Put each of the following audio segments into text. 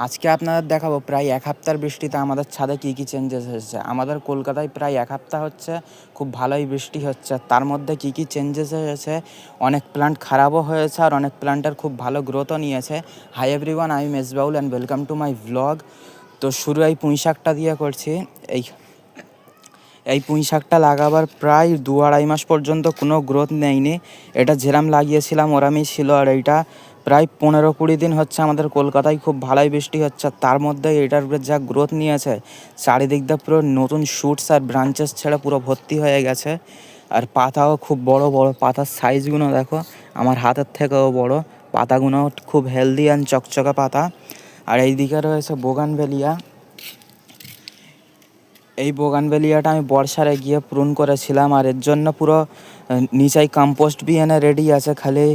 আজকে আপনাদের দেখাবো প্রায় এক হপ্তার বৃষ্টিতে আমাদের ছাদে কী কী চেঞ্জেস হয়েছে। আমাদের কলকাতায় প্রায় এক সপ্তাহ হচ্ছে খুব ভালোই বৃষ্টি হচ্ছে। তার মধ্যে কী কী চেঞ্জেস হয়েছে, অনেক প্ল্যান্ট খারাপও হয়েছে আর অনেক প্ল্যান্টের খুব ভালো গ্রোথও নিয়েছে। Hi everyone, I am Mejbaul and welcome to my vlog. তো শুরু এই পুঁই শাকটা দিয়ে করছি। এই পুঁই শাকটা লাগাবার প্রায় 2-2.5 মাস পর্যন্ত কোনো গ্রোথ নেয়নি। এটা যেরাম লাগিয়েছিলাম ওরামই ছিল। আর এইটা প্রায় 15-20 দিন হচ্ছে আমাদের কলকাতায় খুব ভালোই বৃষ্টি হচ্ছে। তার মধ্যে এটার যা গ্রোথ নিয়েছে, চারিদিক দিয়ে পুরো নতুন শুটস আর ব্রাঞ্চেস ছেড়ে পুরো ভর্তি হয়ে গেছে। আর পাতাও খুব বড় বড়, পাতার সাইজগুলো দেখো আমার হাতের থেকেও বড়। পাতাগুলো খুব হেলদি অ্যান্ড চকচকে পাতা। আর এইদিকে রয়েছে বোগানভেলিয়া। এই বোগানভেলিয়াটা আমি বর্ষারে গিয়ে প্রুন করেছিলাম, আর এর জন্য পুরো নিচাই কম্পোস্ট বি এনে রেডি আছে। খালি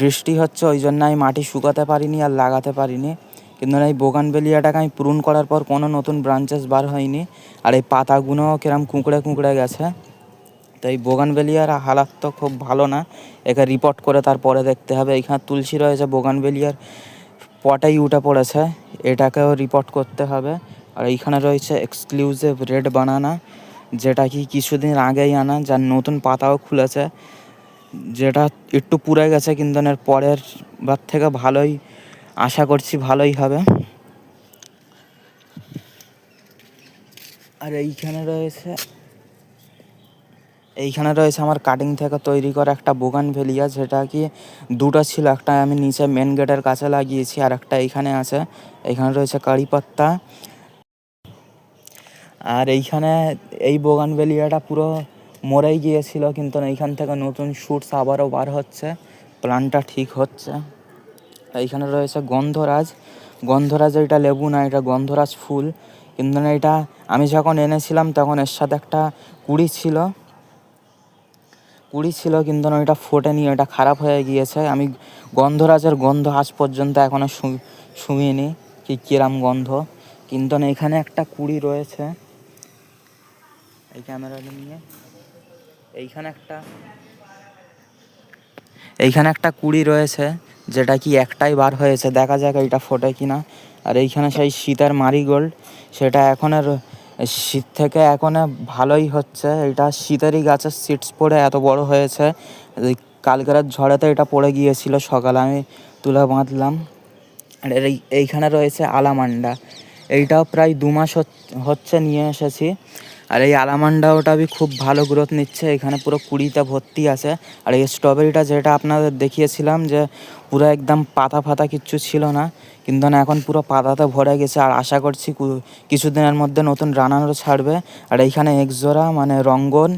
বৃষ্টি হচ্ছে ওই জন্য আমি মাটি শুকাতে পারিনি আর লাগাতে পারিনি। কিন্তু এই বোগানভেলিয়াটাকে আমি প্রুন করার পর কোনো নতুন ব্রাঞ্চেস বার হয়নি। আর এই পাতাগুলো কিরম কুঁকড়ে কুঁকড়ে গেছে। তো এই বোগানভেলিয়ার হালাত তো খুব ভালো না, একে রিপোর্ট করে তারপরে দেখতে হবে। এইখানে তুলসী রয়েছে, বোগানভেলিয়ার পটেই উঠে পড়েছে, এটাকেও রিপোর্ট করতে হবে। আর এইখানে রয়েছে এক্সক্লুসিভ রেড বানানা, যেটা কি কিছুদিন আগেই আনা, যার নতুন পাতাও খুলেছে, যেটা একটু পুড়ে গেছে কিন্তু এর পরের বার থেকে ভালোই আশা করছি, ভালোই হবে। আর এইখানে রয়েছে আমার কাটিং থেকে তৈরি করা একটা বোগানভেলিয়া, যেটা কি দুটো ছিল। একটা আমি নিচে মেন গেটের কাছে লাগিয়েছি আর একটা এইখানে আছে। এইখানে রয়েছে কারি পাত্তা। আর এই বোগানভেলিয়াটা পুরো মরেই গিয়েছিল, কিন্তু এইখান থেকে নতুন শুটস আবারও বার হচ্ছে, প্ল্যান্টটা ঠিক হচ্ছে। এইখানে রয়েছে গন্ধরাজ। এটা লেবু না, এটা গন্ধরাজ ফুল। কিন্তু এটা আমি যখন এনেছিলাম তখন এর সাথে একটা কুড়ি ছিল, কিন্তু এটা ফোটেনি, এটা খারাপ হয়ে গিয়েছে। আমি গন্ধরাজের গন্ধ আজ পর্যন্ত এখনও শুঁইনি কি কিরম গন্ধ। কিন্তু এখানে একটা কুড়ি রয়েছে, এই ক্যামেরাটা নিয়ে এইখানে একটা কুড়ি রয়েছে, যেটা কি একটাই বার হয়েছে, দেখা যাক এটা ফোটে কিনা। আর এইখানে সেই শীতের মারিগোল্ড, সেটা শীত থেকে এখন ভালোই হচ্ছে। এটা শীতেরই গাছের সিডস পড়ে এত বড় হয়েছে। কালকের ঝড়েতে এটা পড়ে গিয়েছিল, সকালে আমি তুলে বাঁধলাম। আর এইখানে রয়েছে আলামান্ডা, এইটাও প্রায় 2 মাস হচ্ছে নিয়ে এসেছি। আর এই আলামান্ডাওটা খুব ভালো গ্রোথ নিচ্ছে, এখানে পুরো কুড়িতে ভর্তি আছে। আর এই স্ট্রবেরিটা যেটা আপনাদের দেখিয়েছিলাম যে পুরো একদম পাতা ফাতা কিচ্ছু ছিল না, কিন্তু এখন পুরো পাতাতে ভরে গেছে। আর আশা করছি কিছুদিনের মধ্যে নতুন রানারও ছাড়বে। আর এইখানে একজোড়া মানে রঙ্গন,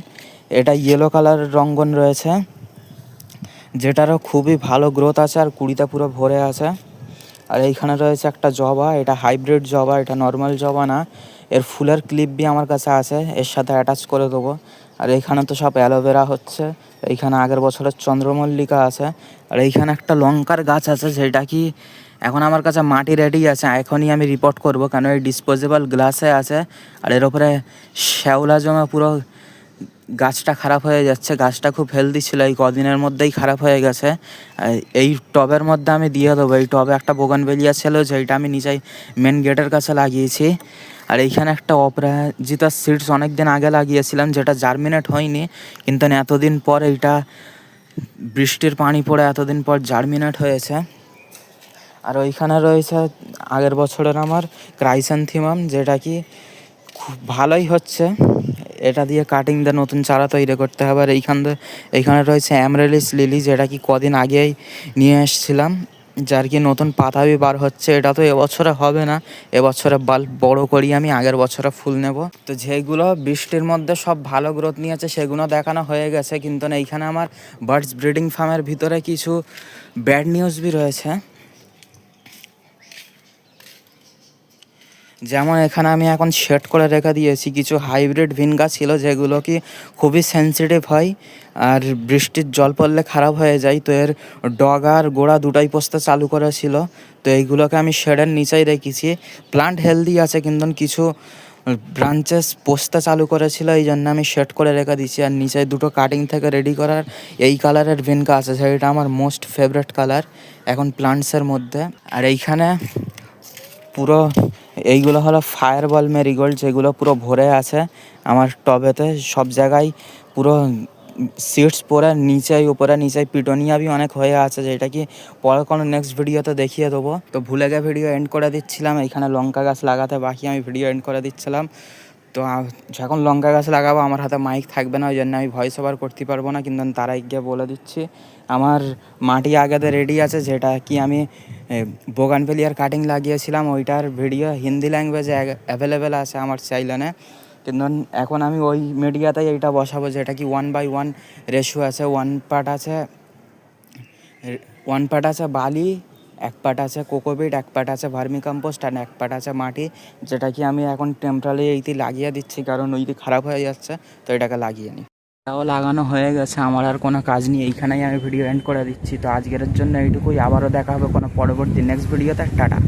এটা ইয়েলো কালারের রঙ্গন রয়েছে, যেটারও খুবই ভালো গ্রোথ আছে আর কুড়িটা পুরো ভরে আছে। আর এইখানে রয়েছে একটা জবা, এটা হাইব্রিড জবা, এটা নর্মাল জবা না। এর ফুলের ক্লিপ বি আমার কাছে আছে, এর সাথে অ্যাটাচ করে দেবো। আর এইখানে তো সব অ্যালোভেরা হচ্ছে। এইখানে আগের বছরের চন্দ্রমল্লিকা আছে। আর এইখানে একটা লঙ্কার গাছ আছে, যেটা কি এখন আমার কাছে মাটি রেডি আছে, এখনই আমি রিপোর্ট করব, কারণ এই ডিসপোজেবল গ্লাসে আছে। আর এর ওপরে শ্যাওলা জমা, পুরো গাছটা খারাপ হয়ে যাচ্ছে। গাছটা খুব হেলদি ছিল, এই কদিনের মধ্যেই খারাপ হয়ে গেছে। এই টবের মধ্যে আমি দিয়ে দেবো। এই টবে একটা বোগানভেলিয়া ছিল, যেটা আমি নিজেই মেন গেটের কাছে লাগিয়েছি। আর এইখানে একটা অপরাজিতা সিডস অনেক দিন আগে লাগিয়েছিলাম, যেটা জার্মিনেট হয়নি, কিন্তু এতদিন পর এইটা বৃষ্টির পানি পড়ে এতদিন পর জার্মিনেট হয়েছে। আর ওইখানে রয়েছে আগের বছরের আমার ক্রাইস্যান্থেমাম, যেটা কি খুব ভালোই হচ্ছে। এটা দিয়ে কাটিং দিয়ে নতুন চারা তৈরি করতে হবে। আর এইখানে রয়েছে অ্যামারেলিস লিলি, যেটা কি কদিন আগেই নিয়ে এসেছিলাম, যার কি নতুন পাতাবি বার হচ্ছে। এটা তো এবছরে হবে না, এবছরে বাল্ব বড় করি আমি, আগের বছরে ফুল নেব। তো যেগুলো বৃষ্টির মধ্যে সব ভালো গ্রোথ নিয়েছে সেগুলো দেখানো হয়ে গেছে। কিন্তু এইখানে আমার বার্ডস ব্রিডিং ফার্মের ভিতরে কিছু ব্যাড নিউজ বি রয়েছে। যেমন এখানে আমি এখন সেট করে রেখে দিয়েছি কিছু হাইব্রিড ভিনগা ছিল, যেগুলো কি খুবই সেন্সিটিভ হয় আর বৃষ্টির জল পড়লে খারাপ হয়ে যায়। তো এর ডগার গোড়া দুটাই পোস্তে চালু করেছিল, তো এইগুলোকে আমি শেডের নিচেই রেখেছি। প্লান্ট হেলদি আছে, কিন্তু কিছু ব্রাঞ্চেস পোস্তে চালু করেছিল, এই জন্য আমি সেট করে রেখে দিয়েছি। আর নিচে দুটো কাটিং থেকে রেডি করার এই কালারের ভিনকা আছে, সেটা আমার মোস্ট ফেভারিট কালার এখন প্লান্টসের মধ্যে। আর এইখানে পুরো এইগুলো হলো ফায়ার বল মেরিগোল্ড, যেগুলো পুরো ভরে আছে আমার টবেতে। সব জায়গায় পুরো সিডস পরে নিচে উপরে নিচে পিটনিয়া বি অনেক হয়ে আছে, যেটা কি পরে কোনো নেক্সট ভিডিওতে দেখিয়ে দেবো। তো ভুলে গিয়ে ভিডিও এন্ড করে দিচ্ছিলাম। এইখানে লঙ্কা গাছ লাগাতে বাকি, আমি ভিডিও এন্ড করে দিচ্ছিলাম। তো যখন লঙ্কা গাছ লাগাবো আমার হাতে মাইক থাকবে না, ওই জন্য আমি ভয়েস ওভার করতে পারবো না, কিন্তু তারাই গিয়ে বলে দিচ্ছি আমার মাটি আগেতে রেডি আছে, যেটা কি আমি বোগানভেলিয়ার কাটিং লাগিয়েছিলাম, ওইটার ভিডিও হিন্দি ল্যাঙ্গুয়েজে অ্যাভেলেবেল আছে আমার চ্যানেলে। কিন্তু এখন আমি ওই মিডিয়াতেই এইটা বসাবো, যেটা কি 1:1 রেশিও আছে। ওয়ান পার্ট আছে বালি, এক পার্ট আছে কোকোপিট, এক পার্ট আছে ভার্মি কম্পোস্ট, আর এক পার্ট আছে মাটি, যেটা কি আমি এখন টেম্পোরারি এইটি লাগিয়ে দিচ্ছি, কারণ ওইটি খারাপ হয়ে যাচ্ছে, তো এটাকে লাগিয়ে নিই। তাও লাগানো হয়ে গেছে, আমার আর কোনো কাজ নেই, এইখানেই আমি ভিডিও এন্ড করে দিচ্ছি। তো আজকের জন্য এইটুকুই, আবারও দেখা হবে কোনো পরবর্তী নেক্সট ভিডিওতে। টাটা।